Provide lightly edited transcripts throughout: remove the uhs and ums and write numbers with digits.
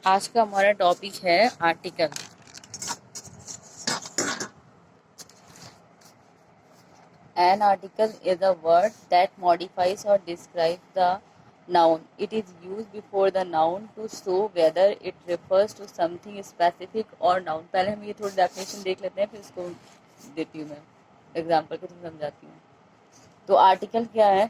आज का हमारा टॉपिक है article. An article is a word that modifies or describes the noun. It is used before the noun to show whether it refers to something specific or noun. पहले हम ये थोड़ी definition देख लेते हैं, फिर इसको देती हूँ मैं एग्जाम्पल के थ्रू समझाती हूँ। तो आर्टिकल क्या है?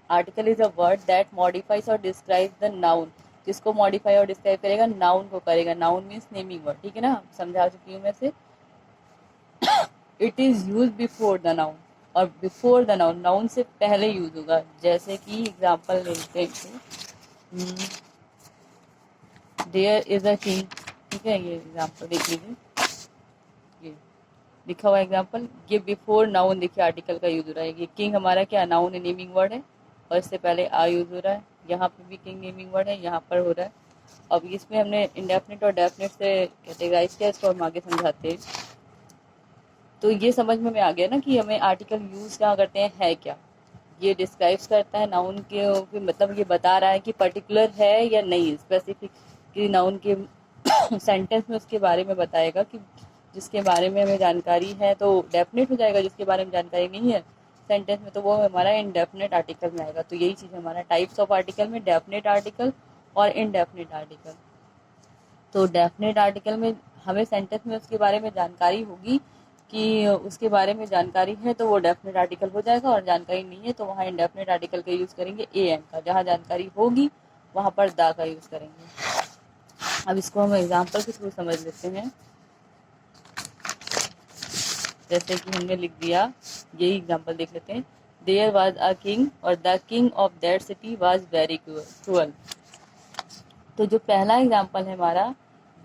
Article is a word that modifies और डिस्क्राइब द नाउन। जिसको मॉडिफाई और डिस्क्राइब करेगा नाउन को करेगा। नाउन मीन्स नेमिंग वर्ड, ठीक है ना, समझा चुकी हूँ मैं से। It is use before the noun, और बिफोर द नाउन, नाउन से पहले यूज होगा। जैसे कि एग्जाम्पल लेते हैं, देयर इज अ किंग, ठीक है, ये एग्जाम्पल देख लीजिए, ये लिखा हुआ एग्जाम्पल, ये बिफोर नाउन देखिए आर्टिकल का यूज हो रहा है। ये किंग हमारा क्या नाउन है, नेमिंग वर्ड है, और इससे पहले आ यूज हो रहा है। यहाँ पे भी किंग नेमिंग वर्ड है, यहाँ पर हो रहा है। अब इसमें हमने इंडेफिनिट और डेफिनिट से कैटेगराइज किया, इसको हम आगे समझाते हैं। तो ये समझ में आ गया ना कि हमें आर्टिकल यूज कहाँ करते हैं, है क्या। ये डिस्क्राइब्स करता है नाउन के मतलब ये बता रहा है कि पर्टिकुलर है या नहीं, स्पेसिफिक कि नाउन के सेंटेंस में उसके बारे में बताएगा कि जिसके बारे में हमें जानकारी है तो डेफिनेट हो जाएगा, जिसके बारे में जानकारी नहीं है सेंटेंस में तो वो हमारा इनडेफिनेट आर्टिकल में आएगा। तो यही चीज़ हमारा टाइप्स ऑफ आर्टिकल में डेफिनेट आर्टिकल और इनडेफिनेट आर्टिकल। तो डेफिनेट आर्टिकल में हमें सेंटेंस में उसके बारे में जानकारी होगी कि उसके बारे में जानकारी है तो वो डेफिनेट आर्टिकल हो जाएगा, और जानकारी नहीं है तो वहाँ इनडेफिनेट आर्टिकल का यूज़ करेंगे ए एन का। जहाँ जानकारी होगी वहाँ पर दा का यूज़ करेंगे। अब इसको हम एग्जाम्पल के थ्रू समझ लेते हैं। जैसे कि हमने लिख दिया, यही एग्जाम्पल देख लेते हैं। देयर वॉज अ किंग और the king of that city was very cruel. तो जो पहला एग्जाम्पल है हमारा,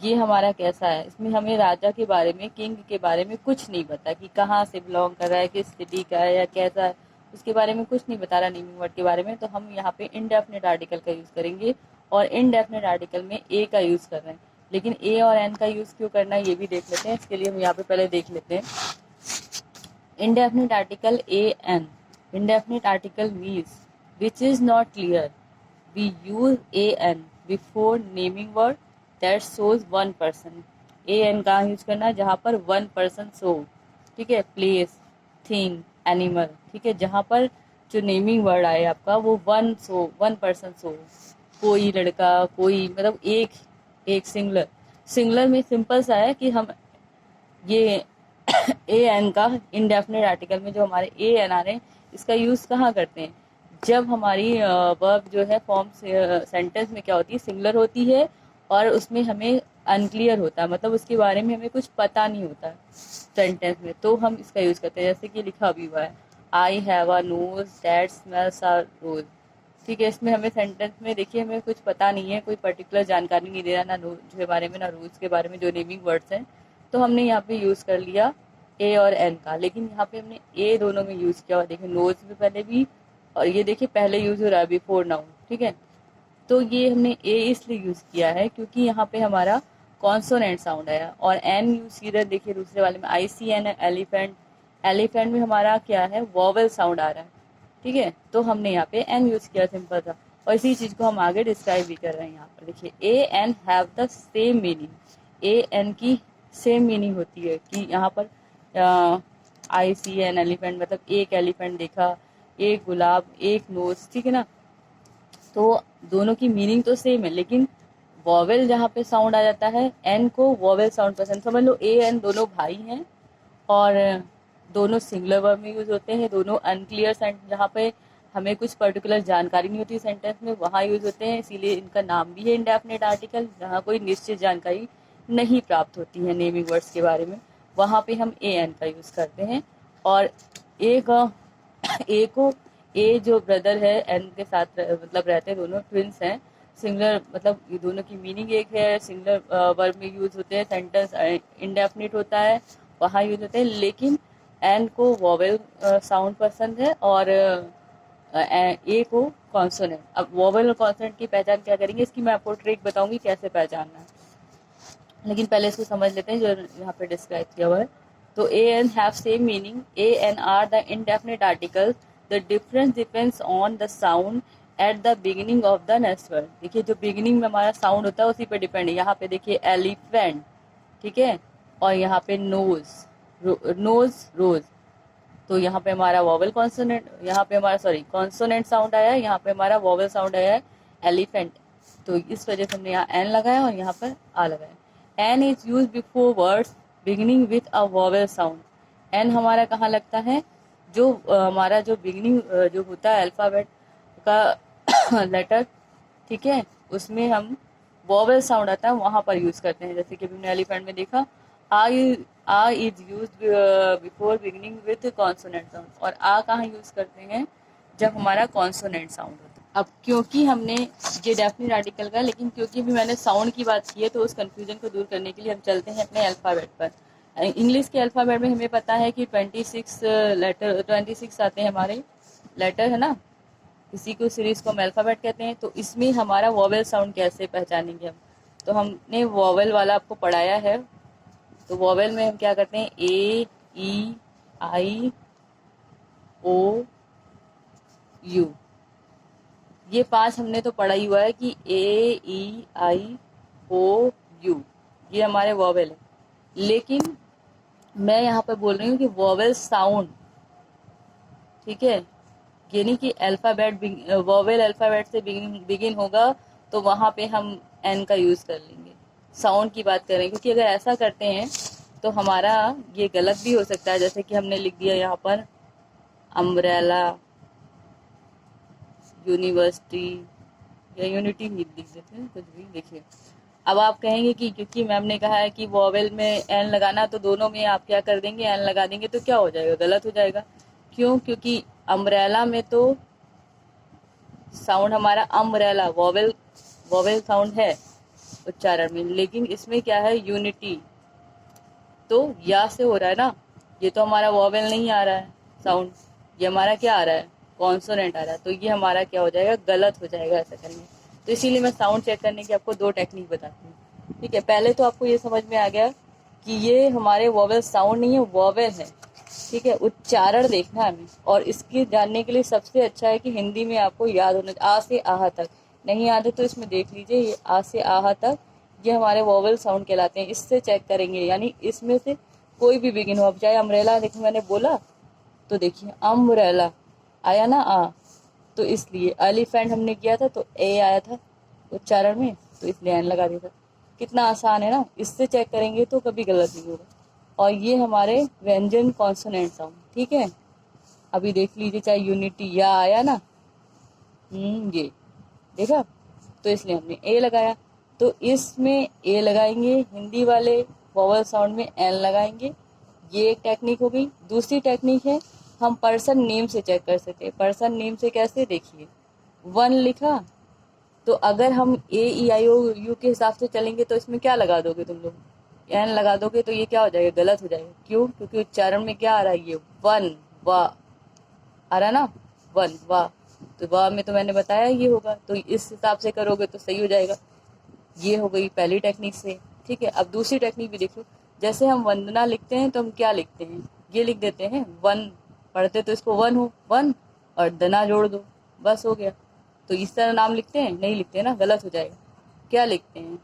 ये हमारा कैसा है, इसमें हमें राजा के बारे में, किंग के बारे में कुछ नहीं पता कि कहाँ से बिलोंग कर रहा है, किस सिटी का है या कैसा है, उसके बारे में कुछ नहीं बता रहा नेमिंग वर्ड के बारे में। तो हम यहाँ पे इनडेफिनेट आर्टिकल का यूज़ करेंगे, और इनडेफिनेट आर्टिकल में ए का यूज़ कर रहे हैं। लेकिन ए और एन का यूज़ क्यों करना है ये भी देख लेते हैं। इसके लिए हम यहाँ पे पहले देख लेते हैं indefinite article an. Indefinite article means which is not clear. We use an before naming word that shows one person. an कहाँ यूज करना है, जहाँ पर one person show, ठीक है, place, thing, animal, ठीक है, जहाँ पर जो नेमिंग वर्ड आए आपका वो वन पर्सन शो, कोई लड़का, कोई मतलब एक सिंगुलर। सिंगुलर में सिंपल सा है कि हम ये ए एन का इनडेफिनेट आर्टिकल में जो हमारे ए एन आ रहे हैं इसका यूज़ कहाँ करते हैं, जब हमारी वर्ब जो है फॉर्म सेंटेंस में क्या होती है, सिंगुलर होती है, और उसमें हमें अनक्लियर होता है, मतलब उसके बारे में हमें कुछ पता नहीं होता सेंटेंस में, तो हम इसका यूज़ करते हैं। जैसे कि लिखा भी हुआ है, I have a nose that smells a rose, ठीक है, इसमें हमें सेंटेंस में देखिए हमें कुछ पता नहीं है, कोई पर्टिकुलर जानकारी नहीं दे रहा, ना नोज के बारे में ना रोज के बारे में जो नेमिंग वर्ड्स हैं। तो हमने यहाँ पे यूज़ कर लिया ए और एन का, लेकिन यहाँ पे हमने ए दोनों में यूज़ किया हुआ, देखिए नोज भी पहले भी, और ये देखिए पहले यूज़ हो रहा है बिफोर नाउन, ठीक है। तो ये हमने ए इसलिए यूज़ किया है क्योंकि यहाँ पे हमारा कॉन्सोनेंट साउंड आया, और एन यूज इधर देखिए दूसरे वाले में आई सी एन एलिफेंट, एलिफेंट में हमारा क्या है, वॉवल साउंड आ रहा है, ठीक है, तो हमने यहाँ पे एन यूज किया, सिंपल था। और इसी चीज़ को हम आगे डिस्क्राइब भी कर रहे हैं। यहाँ पर देखिए a an have the same meaning, a an की सेम मीनिंग होती है कि यहाँ पर आई सी एन एलिफेंट मतलब एक एलिफेंट देखा, एक गुलाब, एक नोज, ठीक है ना। तो दोनों की मीनिंग तो सेम है, लेकिन वॉवेल जहाँ पे साउंड आ जाता है, एन को वॉवेल साउंड पसंद, समझ लो ए एन दोनों भाई हैं, और दोनों सिंगुलर वर्ब में यूज होते हैं, दोनों अनक्लियर सेंटेंस जहाँ पे हमें कुछ पर्टिकुलर जानकारी नहीं होती सेंटेंस में वहाँ यूज होते हैं, इसीलिए इनका नाम भी है इंडेफिनेट आर्टिकल। जहाँ कोई निश्चित जानकारी नहीं प्राप्त होती है नेमिंग वर्ड्स के बारे में, वहाँ पे हम ए एन का यूज करते हैं। और एक ए को, ए जो ब्रदर है एन के साथ मतलब रहते हैं, दोनों ट्विंस हैं, सिंगुलर मतलब ये दोनों की मीनिंग एक है, सिंगुलर वर्ब में यूज होते हैं, सेंटेंस इंडेफिनिट होता है वहाँ यूज होते हैं, लेकिन एन को वॉवेल साउंड पसंद है और ए को कॉन्सोनेंट। अब वॉवेल और कॉन्सोनेंट की पहचान क्या करेंगे, इसकी मैं आपको ट्रिक बताऊंगी कैसे पहचानना है, लेकिन पहले इसको समझ लेते हैं जो यहाँ पे डिस्क्राइब किया हुआ है। तो a an have same meaning, a an are the indefinite article, the difference depends on the sound at the beginning of the next word. देखिए जो बिगिनिंग में हमारा साउंड होता है उसी पे डिपेंड है। यहाँ पे देखिए एलिफेंट, ठीक है, और यहाँ पे नोज, नोज रोज, तो यहाँ पे हमारा वॉवल कॉन्सोनेंट, यहाँ पे हमारा सॉरी कॉन्सोनेंट साउंड आया है, यहाँ पे हमारा वॉवल साउंड आया है एलिफेंट। तो इस वजह से हमने यहाँ एन लगाया और यहाँ पर आ लगाया। An is use before words beginning with a vowel sound. An हमारा कहाँ लगता है, जो हमारा जो बिगिनिंग जो होता है अल्फ़ाबेट का लेटर, ठीक है, उसमें हम वॉवल साउंड आता है वहाँ पर यूज़ करते हैं। जैसे कि हमने एलिफेंट में देखा a is use before beginning with consonant sound, और आ कहाँ यूज़ करते हैं, जब हमारा कॉन्सोनेंट साउंड होता है। अब क्योंकि हमने ये डेफिनेट आर्टिकल का, लेकिन क्योंकि भी मैंने साउंड की बात की है तो उस कंफ्यूजन को दूर करने के लिए हम चलते हैं अपने अल्फ़ाबेट पर। इंग्लिश के अल्फ़ाबेट में हमें पता है कि 26 आते हैं हमारे लेटर, है ना, इसी को सीरीज़ को हम अल्फ़ाबेट कहते हैं। तो इसमें हमारा वॉवेल साउंड कैसे पहचानेंगे हम, तो हमने वॉवेल वाला आपको पढ़ाया है। तो वॉवेल में हम क्या करते हैं, ए ई आई ओ यू, ये 5 हमने तो पढ़ा ही हुआ है कि ए ई आई ओ यू ये हमारे वॉवेल है। लेकिन मैं यहाँ पर बोल रही हूँ कि वॉवेल साउंड, ठीक है, यानी कि अल्फ़ाबेट वॉवेल अल्फ़ाबेट से बिगिन होगा तो वहाँ पे हम एन का यूज़ कर लेंगे। साउंड की बात करें, क्योंकि अगर ऐसा करते हैं तो हमारा ये गलत भी हो सकता है। जैसे कि हमने लिख दिया यहाँ पर अम्ब्रेला, यूनिवर्सिटी या यूनिटी ही लिख देते हैं, कुछ भी देखिए। अब आप कहेंगे कि क्योंकि मैम ने कहा है कि वॉवेल में एन लगाना, तो दोनों में आप क्या कर देंगे, एन लगा देंगे, तो क्या हो जाएगा, गलत हो जाएगा। क्यों, क्योंकि अम्ब्रेला में तो साउंड हमारा अम्ब्रेला वॉवेल साउंड है उच्चारण में, लेकिन इसमें क्या है, यूनिटी, तो या से हो रहा है ना, ये तो हमारा वॉवेल नहीं आ रहा है साउंड, ये हमारा क्या आ रहा है, कॉन्सोनेंट आ रहा है। तो ये हमारा क्या हो जाएगा, गलत हो जाएगा ऐसा करने। तो इसीलिए मैं साउंड चेक करने की आपको 2 टेक्निक बताती हूँ। ठीक है, पहले तो आपको ये समझ में आ गया कि ये हमारे वॉवेल साउंड नहीं है, वॉवेल है। ठीक है, उच्चारण देखना हमें, और इसकी जानने के लिए सबसे अच्छा है कि हिंदी में आपको याद होना, आ से आहा तक। नहीं याद है तो इसमें देख लीजिए, ये आ से आहा तक ये हमारे वॉवेल साउंड कहलाते हैं। इससे चेक करेंगे, यानी इसमें से कोई भी बिगिन हो। अब चाहे अम्ब्रेला, देखो मैंने बोला तो देखिए अम्ब्रेला आया ना आ, तो इसलिए एलिफेंट हमने किया था तो ए आया था उच्चारण में, तो इसलिए एन लगा दिया था। कितना आसान है ना, इससे चेक करेंगे तो कभी गलत नहीं होगा। और ये हमारे व्यंजन कॉन्सोनेंट साउंड, ठीक है। अभी देख लीजिए, चाहे यूनिटी या आया ना, ये देखा, तो इसलिए हमने ए लगाया। तो इसमें ए लगाएंगे, हिंदी वाले वॉवल साउंड में एन लगाएंगे। ये एक टेक्निक हो गई। दूसरी टेक्निक है, हम पर्सन नेम से चेक कर सकते हैं। पर्सन नेम से कैसे, देखिए 1 लिखा, तो अगर हम ए ई आई ओ यू के हिसाब से चलेंगे तो इसमें क्या लगा दोगे तुम लोग, एन लगा दोगे, तो ये क्या हो जाएगा, गलत हो जाएगा। क्यों, क्योंकि उच्चारण में क्या आ रहा है, ये 1 वाह आ रहा ना, 1 वाह, तो वाह में तो मैंने बताया ये होगा, तो इस हिसाब से करोगे तो सही हो जाएगा। ये हो गई पहली टेक्निक से। ठीक है, अब दूसरी टेक्निक भी देखो। जैसे हम वंदना लिखते हैं तो हम क्या लिखते हैं, ये लिख देते हैं 1, पढ़ते तो इसको 1 हो, 1 और दना जोड़ दो, बस हो गया। तो इस तरह नाम लिखते हैं, नहीं लिखते ना, गलत हो जाएगा। क्या लिखते हैं,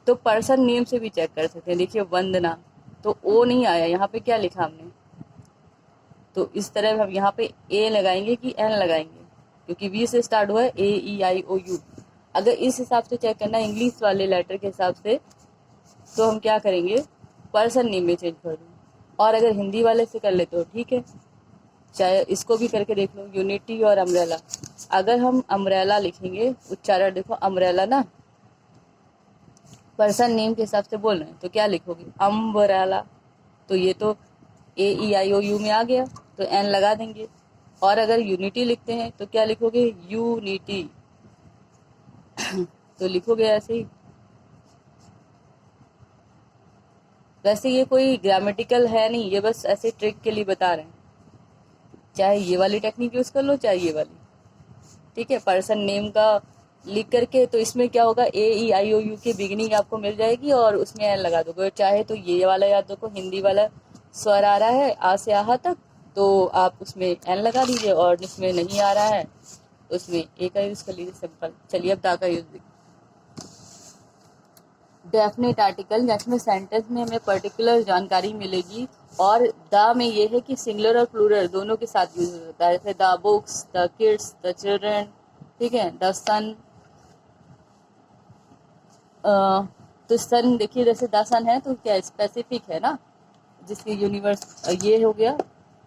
तो पर्सन नेम से भी चेक कर सकते हैं। देखिए वंदना, तो ओ नहीं आया, यहाँ पे क्या लिखा हमने, तो इस तरह हम यहाँ पे ए लगाएंगे कि एन लगाएंगे, क्योंकि वी से स्टार्ट हुआ है, ए ई आई ओ यू। अगर इस हिसाब से चेक करना है इंग्लिश वाले लेटर के हिसाब से, तो हम क्या करेंगे, पर्सन नेम में चेंज कर दूँ। और अगर हिंदी वाले से कर लेते हो ठीक है, चाहे इसको भी करके देख लो, यूनिटी और अम्ब्रेला। अगर हम अम्ब्रेला लिखेंगे, उच्चारण देखो अम्ब्रेला ना, पर्सन नेम के हिसाब से बोल रहे हैं, तो क्या लिखोगे, अम्ब्रेला, तो ये तो ए ई आई ओ यू में आ गया, तो एन लगा देंगे। और अगर यूनिटी लिखते हैं तो क्या लिखोगे, यूनिटी, तो लिखोगे ऐसे ही। वैसे ये कोई ग्रामेटिकल है नहीं, ये बस ऐसे ट्रिक के लिए बता रहे हैं। चाहे ये वाली टेक्निक यूज़ कर लो, चाहे ये वाली, ठीक है। पर्सन नेम का लिख करके, तो इसमें क्या होगा, ए ई आई ओ यू की बिगिनिंग आपको मिल जाएगी और उसमें एन लगा दोगे। चाहे तो ये वाला याद रखो, हिंदी वाला स्वर आ रहा है आ से आहा तक, तो आप उसमें एन लगा दीजिए, और जिसमें नहीं आ रहा है उसमें ए का यूज कर लीजिए, सिंपल। चलिए अब दा का यूज देखिए। डेफिनेट आर्टिकल जिसमें सेंटेंस में हमें पर्टिकुलर जानकारी मिलेगी, और द में ये है कि सिंगुलर और प्लूरल दोनों के साथ यूज होता है, जैसे the books, the kids, the children, ठीक है। द सन, तो सन देखिए, जैसे द सन है तो क्या स्पेसिफिक है ना, जिसकी यूनिवर्स ये हो गया।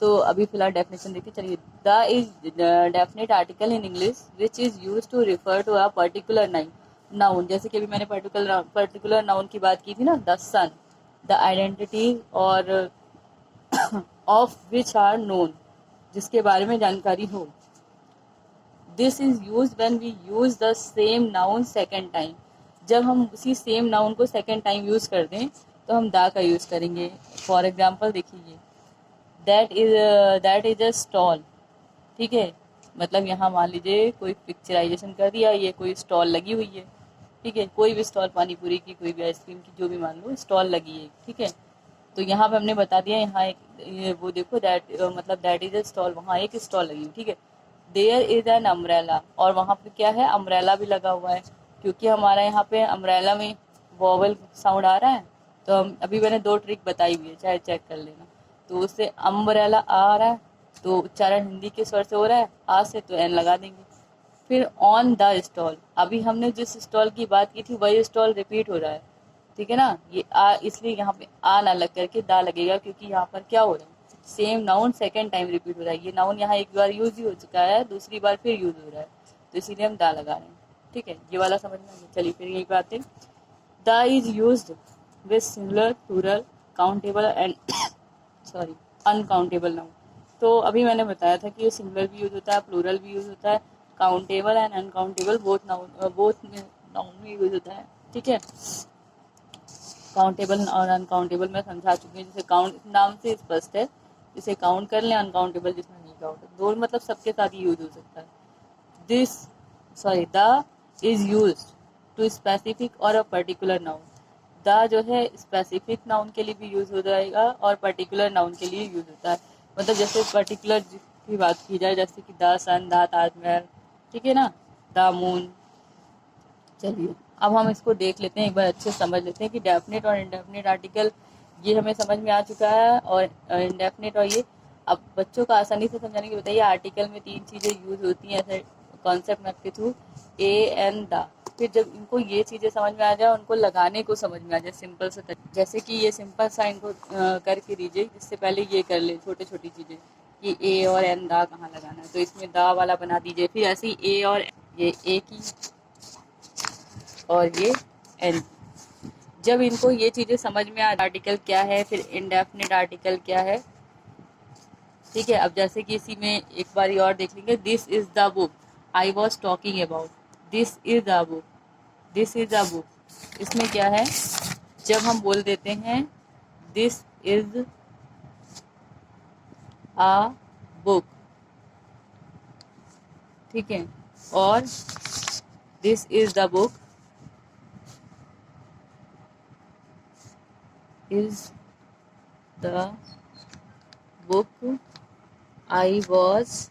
तो अभी फिलहाल डेफिनेशन देखिए। चलिए, the is definite article in English which is use to refer to a particular noun. जैसे कि अभी मैंने पर्टिकुलर नाउन की बात की थी ना, द सन, द आइडेंटिटी और ऑफ विच आर नोन, जिसके बारे में जानकारी हो। This is use when we use the same noun second time. जब हम उसी सेम नाउन को सेकेंड टाइम यूज कर दें तो हम दा का यूज करेंगे। फॉर एग्जाम्पल देखिए, दैट इज अ स्टॉल, ठीक है। मतलब यहाँ मान लीजिए कोई पिक्चराइजेशन कर दिया, ये कोई स्टॉल लगी हुई है, ठीक है। कोई भी स्टॉल, पानी पूरी की, कोई भी आइसक्रीम की, जो भी मान लो स्टॉल लगी है, ठीक है। तो यहाँ पे हमने बता दिया, यहाँ एक ये वो देखो, मतलब दैट इज अ स्टॉल, वहाँ एक स्टॉल लगी हुई, ठीक है। देयर इज एन अम्ब्रेला, और वहाँ पे क्या है, अम्ब्रेला भी लगा हुआ है, क्योंकि हमारा यहाँ पे अम्ब्रेला में वॉवल साउंड आ रहा है। तो हम अभी मैंने 2 ट्रिक बताई हुई है, चाहे चेक कर लेना। तो उससे अम्ब्रेला आ रहा है तो उच्चारण हिंदी के स्वर से हो रहा है, आ से, तो एन लगा देंगे। फिर ऑन द स्टॉल, अभी हमने जिस स्टॉल की बात की थी वही स्टॉल रिपीट हो रहा है, ठीक है ना। ये आ, इसलिए यहाँ पे आ ना लग करके दा लगेगा, क्योंकि यहाँ पर क्या हो रहा है, same noun second time repeat हो रहा है। ये नाउन यहाँ एक बार यूज ही हो चुका है, दूसरी बार फिर यूज हो रहा है, तो इसीलिए हम दा लगा रहे हैं, ठीक है। ये वाला समझ में आ गया। चलिए फिर यही बात है, the is use with singular, plural, countable and sorry uncountable noun. तो अभी मैंने बताया था कि ये सिंगुलर भी यूज होता है, प्लूरल भी यूज होता है, countable and uncountable both noun में यूज होता है, ठीक है। काउंटेबल और अनकाउंटेबल मैं समझा चुकी हूँ। जैसे काउंट नाम से स्पष्ट है, जिसे काउंट कर लें, अनकाउंटेबल जिसमें नहीं काउंट, दोनों मतलब सबके साथ ही यूज हो सकता है। This the is use to specific और अ पर्टिकुलर नाउन। द जो है स्पेसिफिक नाउन के लिए भी यूज हो जाएगा और पर्टिकुलर नाउन के लिए यूज होता है। मतलब जैसे पर्टिकुलर की बात की जाए, जैसे कि द सन, द ताजमहल, ठीक है ना, द मून। चलिए अब हम इसको देख लेते हैं, एक बार अच्छे से समझ लेते हैं कि डेफिनेट और इनडेफिनेट आर्टिकल ये हमें समझ में आ चुका है, और इनडेफिनेट और ये अब बच्चों को आसानी से समझाने की बताइए। आर्टिकल में 3 चीज़ें यूज होती हैं ऐसे कॉन्सेप्ट मैप के थ्रू, ए एन द। फिर जब इनको ये चीज़ें समझ में आ जाए, उनको लगाने को समझ में आ जाए सिंपल से जैसे कि ये सिंपल सा इनको करके दीजिए। इससे पहले ये कर ले छोटी छोटी चीज़ें कि ए और एन दा कहाँ लगाना है, तो इसमें दा वाला बना दीजिए। फिर ऐसे ही ए और ये ए की और ये एन। जब इनको ये चीज़ें समझ में आ, आर्टिकल क्या है, फिर इनडेफिनेट आर्टिकल क्या है, ठीक है। अब जैसे कि इसी में एक बार और देख लेंगे, this is the book I was talking about. This is the book, this is the book, इसमें क्या है, जब हम बोल देते हैं दिस इज अ बुक, ठीक है, और this is the book is the book I was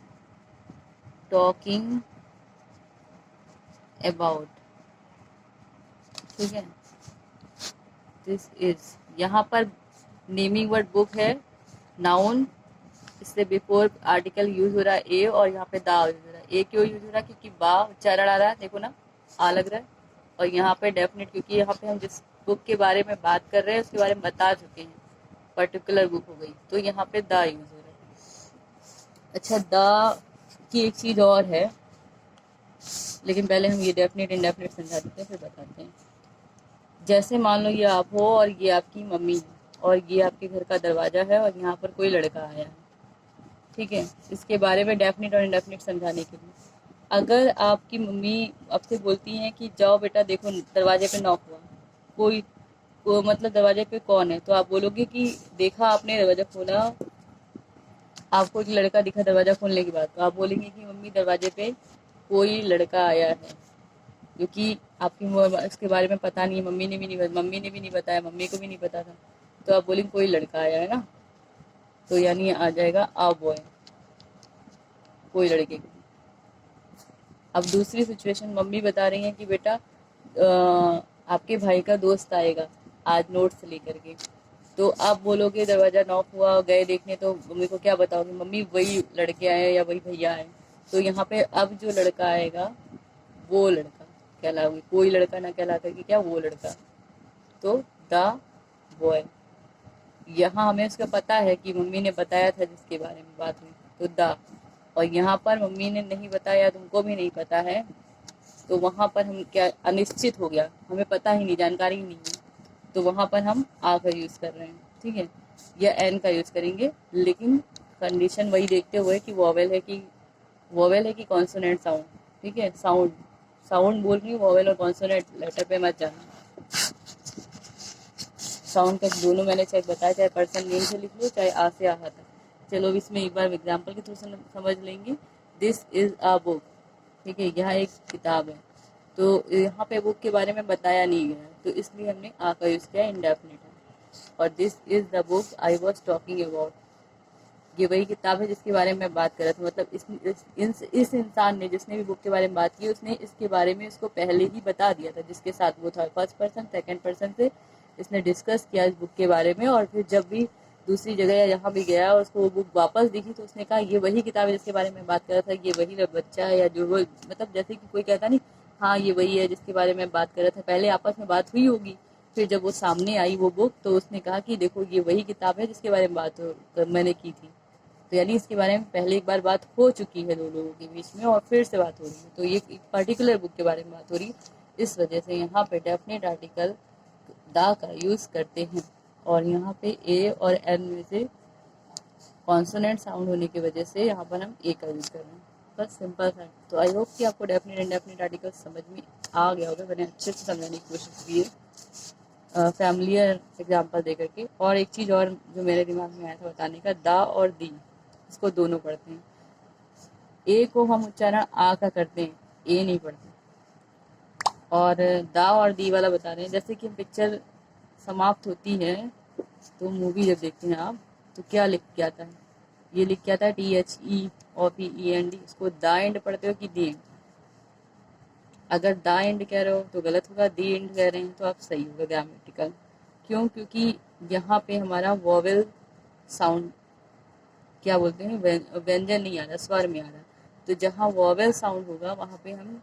talking about, ठीक है। दिस इज, यहाँ पर नेमिंग वर्ड बुक है, नाउन, इससे बिफोर आर्टिकल यूज हो रहा है ए, और यहाँ पे दा यूज हो रहा है। ए क्यों यूज हो रहा है, क्योंकि बा उच्चारण आ रहा है, देखो ना, आ लग रहा है। और यहाँ पे डेफिनेट, क्योंकि यहाँ पे हम जिस बुक के बारे में बात कर रहे हैं उसके बारे में बता चुके हैं, पर्टिकुलर बुक हो गई, तो यहाँ पे दा यूज हो रहा है। अच्छा, दा की एक चीज और है, लेकिन पहले हम ये डेफिनेट इनडेफिनेट समझा देते हैं, फिर बताते हैं। जैसे मान लो ये आप हो और ये आपकी मम्मी है, और ये आपके घर का दरवाजा है, और यहाँ पर कोई लड़का आया है, ठीक है। इसके बारे में डेफिनेट और इनडेफिनेट समझाने के लिए, अगर आपकी मम्मी आपसे बोलती हैं कि जाओ बेटा देखो दरवाजे पे नॉक हुआ, को मतलब दरवाजे पे कौन है, तो आप बोलोगे कि देखा आपने दरवाजा खोला, आपको एक लड़का दिखा दरवाजा खोलने के बाद, तो आप बोलेंगे कि मम्मी दरवाजे पे कोई लड़का आया है, क्योंकि आपकी इसके बारे में पता नहीं है, मम्मी ने भी नहीं बताया, मम्मी को भी नहीं पता था, तो आप बोलेंगे कोई लड़का आया है ना, तो यानी आ जाएगा आ बॉय, कोई लड़के को। अब दूसरी सिचुएशन, मम्मी बता रही हैं कि बेटा आपके भाई का दोस्त आएगा आज नोट्स लेकर के। तो आप बोलोगे दरवाजा नॉक हुआ, गए देखने, तो मम्मी को क्या बताओगे? मम्मी वही लड़के आए या वही भैया आए। तो यहाँ पे अब जो लड़का आएगा वो लड़का कहलाओगे, कोई लड़का ना कहला करके क्या वो लड़का। तो द बॉय, यहाँ हमें उसका पता है कि मम्मी ने बताया था जिसके बारे में बात हुई, तो द। और यहाँ पर मम्मी ने नहीं बताया, तुमको भी नहीं पता है, तो वहां पर हम क्या, अनिश्चित हो गया, हमें पता ही नहीं, जानकारी ही नहीं है, तो वहां पर हम आ का यूज कर रहे हैं, ठीक है, या एन का यूज करेंगे। लेकिन कंडीशन वही देखते हुए कि वोवेल है कि कॉन्सोनेंट साउंड, ठीक है। साउंड साउंड बोल रही हूँ, वोवेल और कॉन्सोनेंट लेटर पे मत जाना। साउंड का दोनों मैंने चाहे बताया, चाहे पर्सन नेम से लिख लो, चाहे आ से आहा तक। चलो अब इसमें एक बार एग्जाम्पल के थ्रू समझ लेंगे। दिस इज अ बुक, ठीक है, यह एक किताब है। तो यहाँ पे बुक के बारे में बताया नहीं गया, तो इसलिए हमने आ का यूज किया, इंडेफिनिट है। और this is the book I was talking about, ये वही किताब है जिसके बारे में मैं बात कर रहा था। मतलब इस इंसान ने, जिसने भी बुक के बारे में बात की, उसने इसके बारे में उसको पहले ही बता दिया था, जिसके साथ वो था फर्स्ट पर्सन सेकंड पर्सन से इसने डिस्कस किया इस बुक के बारे में। और फिर जब भी दूसरी जगह या जहाँ भी गया उसको वो बुक वापस दिखी, तो उसने कहा ये वही किताब है जिसके बारे में बात कर रहा था, ये वही बच्चा है, या जो वो, मतलब जैसे कि कोई कहता नहीं, हाँ ये वही है जिसके बारे में बात कर रहा था। पहले आपस में बात हुई होगी, फिर जब वो सामने आई वो बुक, तो उसने कहा कि देखो ये वही किताब है जिसके बारे में बात मैंने की थी। तो यानी इसके बारे में पहले एक बार बात हो चुकी है दो लोगों के बीच में, और फिर से बात हो रही है, तो ये एक पर्टिकुलर बुक के बारे में बात हो रही है। इस वजह से यहाँ पे डेफिनेट आर्टिकल दा का यूज करते हैं। और यहाँ पे ए और एन में से कॉन्सोनेंट साउंड होने की वजह से यहाँ पर हम ए का यूज कर रहे हैं, बस सिंपल सा। तो आई होप कि आपको डेफिनेट इंडेफिनेट आर्टिकल समझ में आ गया होगा, मैंने अच्छे से समझाने की कोशिश की है फैमिलियर एग्जाम्पल दे करके। और एक चीज़ और जो मेरे दिमाग में आया था बताने का, दा और दी, इसको दोनों पढ़ते हैं। ए को हम उच्चारण आ का करते हैं, ए नहीं पढ़ते। और दा और दी वाला बता रहे हैं, जैसे कि पिक्चर समाप्त होती है तो मूवी जब देखते हैं आप, तो क्या लिख के आता है? ये लिख के आता है THEOPEND। इसको दा एंड पढ़ते हो कि दी एंड? अगर दा एंड कह रहे हो तो गलत होगा, दी एंड कह रहे हैं तो आप सही होगा ग्रामेटिकल। क्यों? क्योंकि यहाँ पे हमारा वॉवेल साउंड, क्या बोलते हैं, व्यंजन नहीं आ रहा, स्वर में आ रहा। तो जहाँ वॉवेल साउंड होगा वहाँ पे हम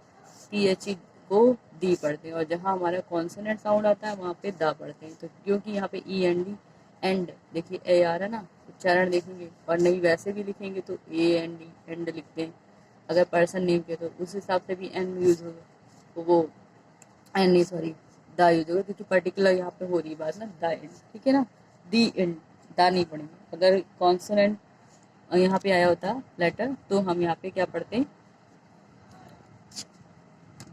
THE को दी पढ़ते हैं, और जहाँ हमारा कॉन्सोनेंट साउंड आता है वहाँ पे दा पढ़ते हैं। तो क्योंकि यहाँ पे END एंड, देखिए ए आ रहा है ना, उच्चारण देखेंगे, और नहीं वैसे भी लिखेंगे तो AND एंड लिखते हैं। अगर पर्सन नेम के तो उस हिसाब से भी एन यूज होगा, तो वो एन नहीं, सॉरी, दा यूज होगा, क्योंकि पर्टिकुलर यहाँ पे हो रही बात ना, दा एंड, ठीक है ना, दी एंड, दा नहीं पढ़ेंगे। अगर कॉन्सोनेंट यहाँ पे आया होता लेटर, तो हम यहाँ पे क्या पढ़ते,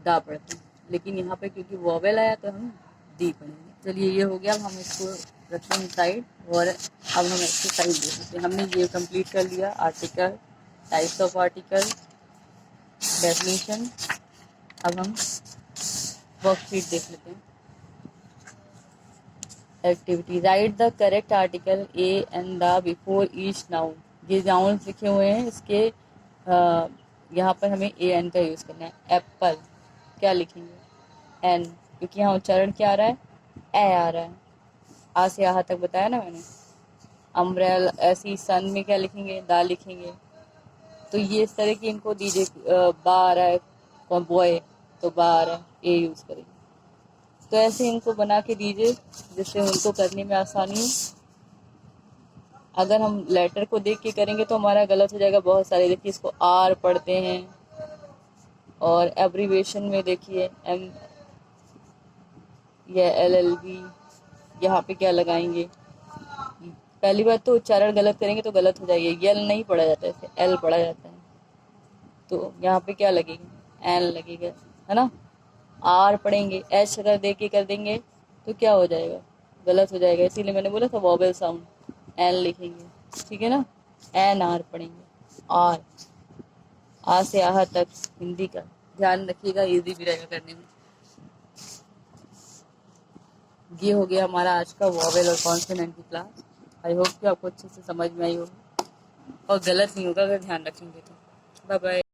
दा पढ़ते हैं। लेकिन यहाँ पे क्योंकि वॉवेल आया तो हम दी पढ़ेंगे। चलिए ये हो गया, अब हम इसको रखते हैं साइड, और अब हम एक्सरसाइज देख सकते हैं। हमने ये कंप्लीट कर लिया, article, types of article, definition. अब हम वर्कशीट देख लेते हैं। Activity, right the correct article A and the before each noun. ये नाउन्स लिखे हुए हैं, इसके यहाँ पर हमें ए एन का यूज़ करना है। एप्पल, क्या लिखेंगे? एन, क्योंकि यहाँ उच्चारण क्या आ रहा है, ए आ रहा है, आ से आहा तक बताया ना मैंने। अम्ब्रेल, ऐसी सन में क्या लिखेंगे, दा लिखेंगे। तो ये इस तरह की इनको दीजिए। बा आ रहा है, बॉय, तो बा आ रहा है, ए यूज़ करेंगे। तो ऐसे इनको बना के दीजिए जिससे उनको करने में आसानी हो। अगर हम लेटर को देख के करेंगे तो हमारा गलत हो जाएगा बहुत सारे। देखिए इसको आर पढ़ते हैं, और एब्रीवेशन में देखिए एम या LLB, यहाँ पे क्या लगाएंगे? पहली बात तो उच्चारण गलत करेंगे तो गलत हो जाएगी, यल नहीं पढ़ा जाता है, इसे एल पढ़ा जाता है। तो यहाँ पे क्या लगेगा? एन लगेगा, है ना। आर पढ़ेंगे, एच अगर दे के कर देंगे तो क्या हो जाएगा? गलत हो जाएगा। इसीलिए मैंने बोला था वॉवेल साउंड, एन लिखेंगे, ठीक है ना। एन आर पढ़ेंगे, आर, आ से आहा तक हिंदी का ध्यान रखिएगा, इजी भी रहेगा करने में। ये हो गया हमारा आज का वॉवेल और कॉन्सोनेंट की क्लास। आई होप कि आपको अच्छे से समझ में आई होगी, और गलत नहीं होगा अगर ध्यान रखेंगे तो। Bye bye.